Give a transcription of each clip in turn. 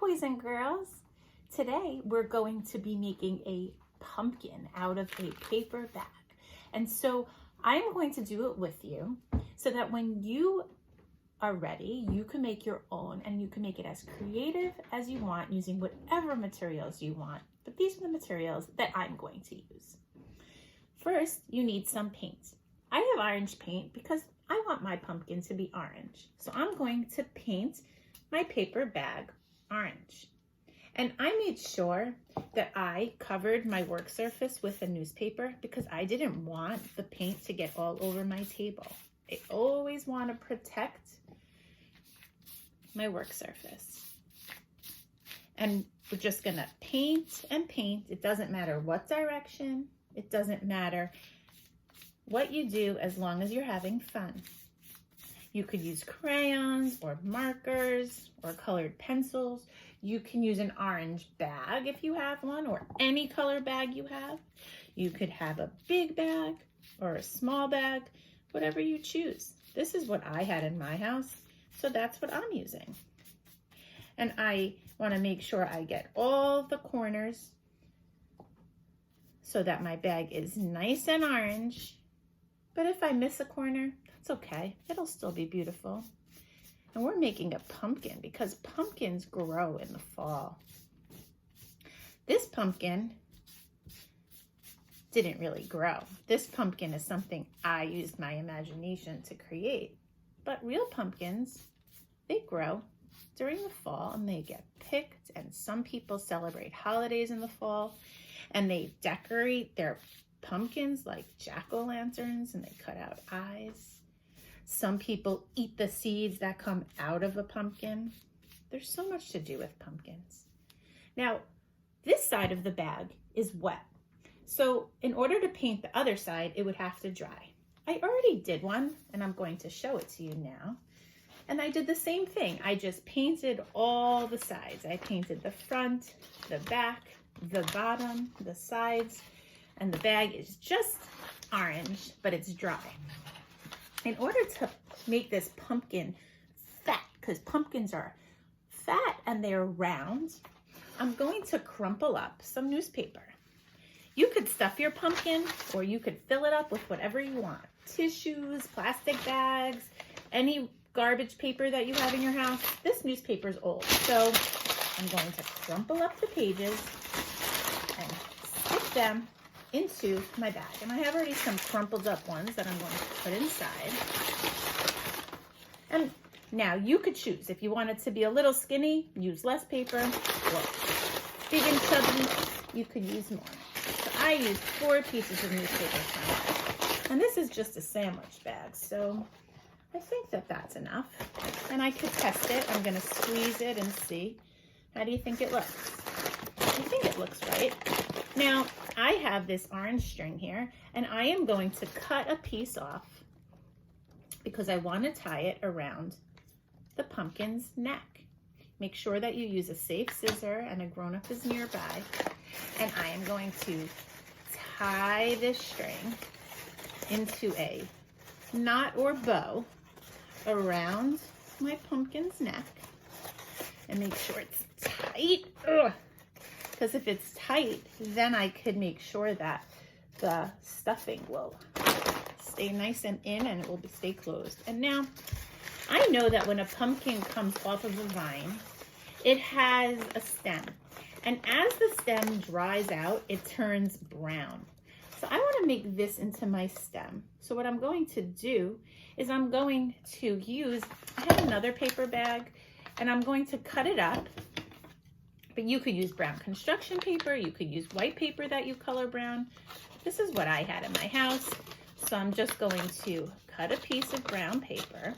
boys and girls. Today we're going to be making a pumpkin out of a paper bag. And so I'm going to do it with you so that when you are ready, you can make your own and you can make it as creative as you want using whatever materials you want. But these are the materials that I'm going to use. First, you need some paint. I have orange paint because I want my pumpkin to be orange. So I'm going to paint my paper bag orange. And I made sure that I covered my work surface with a newspaper because I didn't want the paint to get all over my table. I always want to protect my work surface. And we're just gonna paint and paint. It doesn't matter what direction. It doesn't matter what you do as long as you're having fun. You could use crayons or markers or colored pencils. You can use an orange bag if you have one, or any color bag you have. You could have a big bag or a small bag, whatever you choose. This is what I had in my house, so that's what I'm using. And I want to make sure I get all the corners so that my bag is nice and orange. But if I miss a corner, that's okay. It'll still be beautiful. And we're making a pumpkin because pumpkins grow in the fall. This pumpkin didn't really grow. This pumpkin is something I used my imagination to create. But real pumpkins, they grow during the fall and they get picked, and some people celebrate holidays in the fall and they decorate their pumpkins like jack-o'-lanterns and they cut out eyes. Some people eat the seeds that come out of a pumpkin. There's so much to do with pumpkins. Now, this side of the bag is wet. So in order to paint the other side, it would have to dry. I already did one and I'm going to show it to you now. And I did the same thing. I just painted all the sides. I painted the front, the back, the bottom, the sides, and the bag is just orange, but it's dry. In order to make this pumpkin fat, because pumpkins are fat and they're round, I'm going to crumple up some newspaper. You could stuff your pumpkin or you could fill it up with whatever you want. Tissues, plastic bags, any garbage paper that you have in your house. This newspaper is old, so I'm going to crumple up the pages and stick them into my bag. And I have already some crumpled up ones that I'm going to put inside. And now you could choose. If you want it to be a little skinny, use less paper. Or big and chubby, you could use more. So I used 4 pieces of newspaper. And this is just a sandwich bag, so I think that that's enough. And I could test it. I'm going to squeeze it and see. How do you think it looks? I think it looks right. Now, I have this orange string here, and I am going to cut a piece off because I want to tie it around the pumpkin's neck. Make sure that you use a safe scissor and a grown-up is nearby. And I am going to tie this string into a knot or bow around my pumpkin's neck and make sure it's tight. Because if it's tight, then I could make sure that the stuffing will stay nice and in and it will stay closed. And now I know that when a pumpkin comes off of the vine, it has a stem. And as the stem dries out, it turns brown. So I want to make this into my stem. So what I'm going to do is I'm going to use, I have another paper bag, and I'm going to cut it up. But you could use brown construction paper. You could use white paper that you color brown. This is what I had in my house. So I'm just going to cut a piece of brown paper.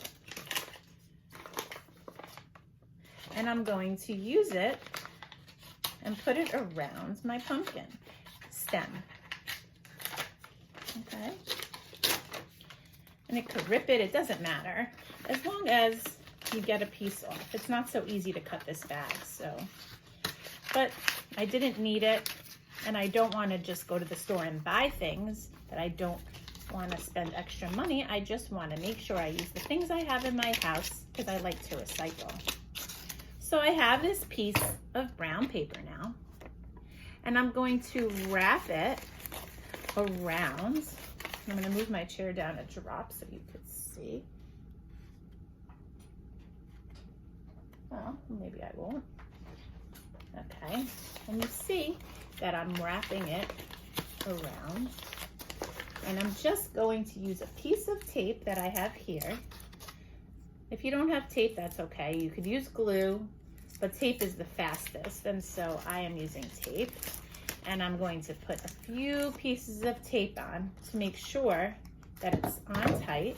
And I'm going to use it and put it around my pumpkin stem. Okay. And it could rip it. It doesn't matter. As long as you get a piece off. It's not so easy to cut this bag, so. But I didn't need it, and I don't want to just go to the store and buy things that I don't want to spend extra money. I just want to make sure I use the things I have in my house because I like to recycle. So So I have this piece of brown paper now, and I'm going to wrap it around. I'm going to move my chair down a drop so you could see. Well, maybe I won't. Okay, and you see that I'm wrapping it around, and I'm just going to use a piece of tape that I have here. If you don't have tape, that's okay. You could use glue, but tape is the fastest, and so I am using tape. And I'm going to put a few pieces of tape on to make sure that it's on tight.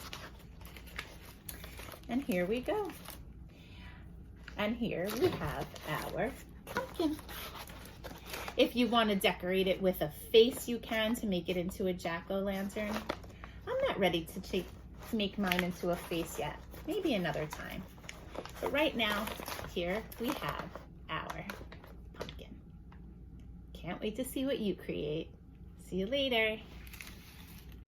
And here we go. And here we have our pumpkin. If you want to decorate it with a face, you can, to make it into a jack-o'-lantern. I'm not ready to make mine into a face yet. Maybe another time. But right now, here we have our pumpkin. Can't wait to see what you create. See you later.